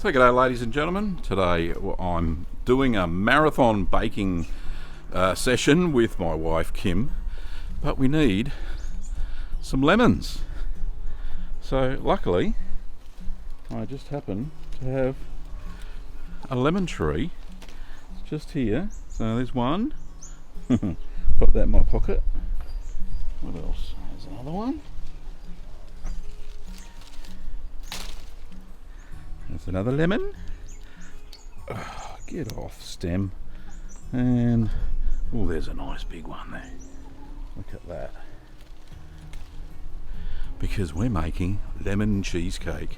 So g'day ladies and gentlemen, today I'm doing a marathon baking session with my wife Kim, but we need some lemons. So luckily I just happen to have a lemon tree just here. So there's one, put that in my pocket. What else? There's another one. There's another lemon. Oh, get off stem. And oh, there's a nice big one there. Look at that. Because we're making lemon cheesecake.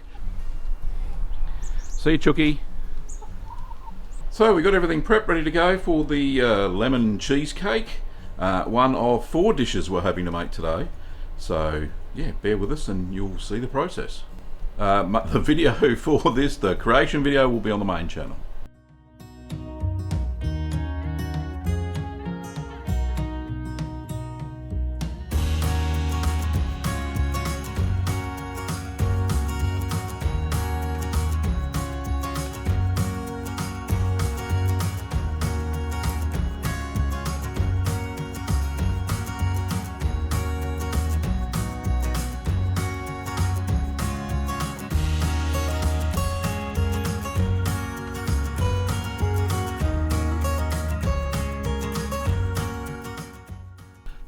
See you, Chucky. So we got everything prepped, ready to go for the lemon cheesecake. One of 4 dishes we're hoping to make today. So yeah, bear with us and you'll see the process. The video for this, the creation video, will be on the main channel.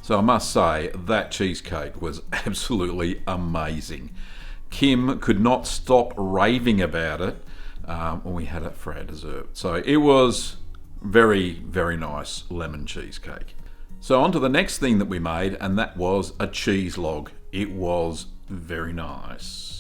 So I must say, that cheesecake was absolutely amazing. Kim could not stop raving about it when we had it for our dessert. So it was very, very nice lemon cheesecake. So on to the next thing that we made, and that was a cheese log. It was very nice.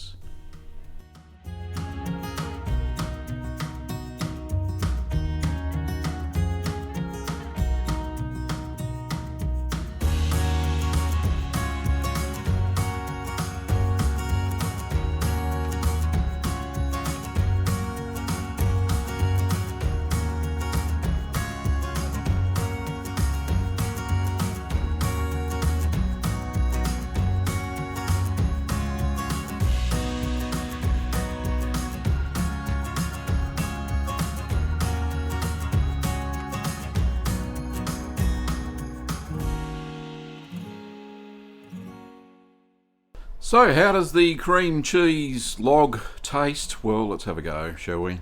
So how does the cream cheese log taste? Well, let's have a go, shall we?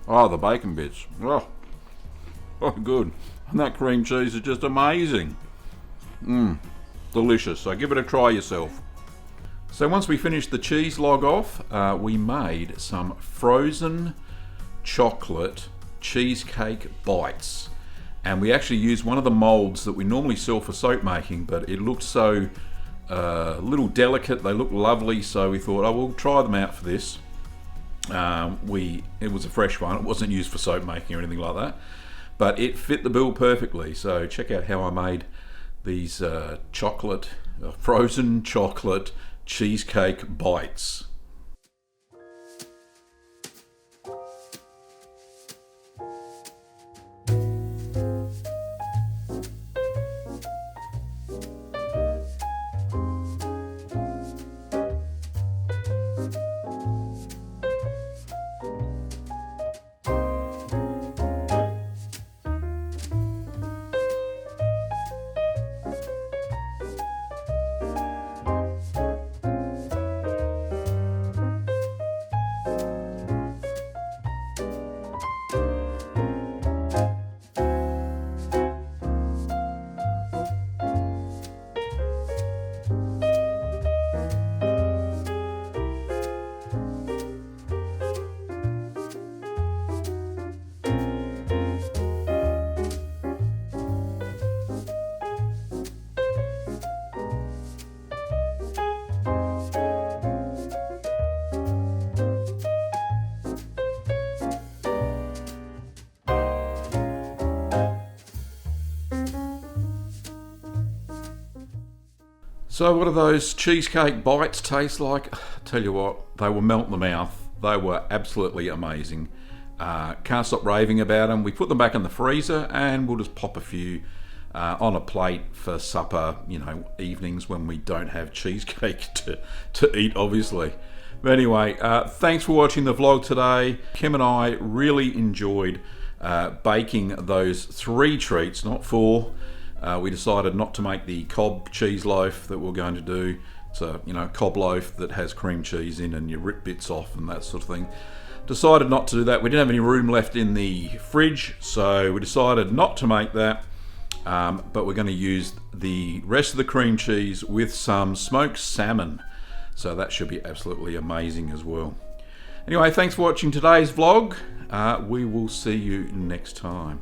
Oh, the bacon bits. Oh, good. And that cream cheese is just amazing. Delicious. So give it a try yourself. So once we finished the cheese log off, we made some frozen chocolate cheesecake bites. And we actually used one of the molds that we normally sell for soap making, but it looked so little delicate, they looked lovely, so we thought, oh, we'll try them out for this. It was a fresh one, it wasn't used for soap making or anything like that, but it fit the bill perfectly. So check out how I made these frozen chocolate cheesecake bites. So what do those cheesecake bites taste like? Tell you what, they will melt in the mouth. They were absolutely amazing. Can't stop raving about them. We put them back in the freezer and we'll just pop a few on a plate for supper, evenings when we don't have cheesecake to eat, obviously. But anyway, thanks for watching the vlog today. Kim and I really enjoyed baking those 3 treats, not 4. We decided not to make the cob cheese loaf that we're going to do. It's a cob loaf that has cream cheese in and you rip bits off and that sort of thing. Decided not to do that. We didn't have any room left in the fridge, so we decided not to make that. But we're going to use the rest of the cream cheese with some smoked salmon. So that should be absolutely amazing as well. Anyway, thanks for watching today's vlog. We will see you next time.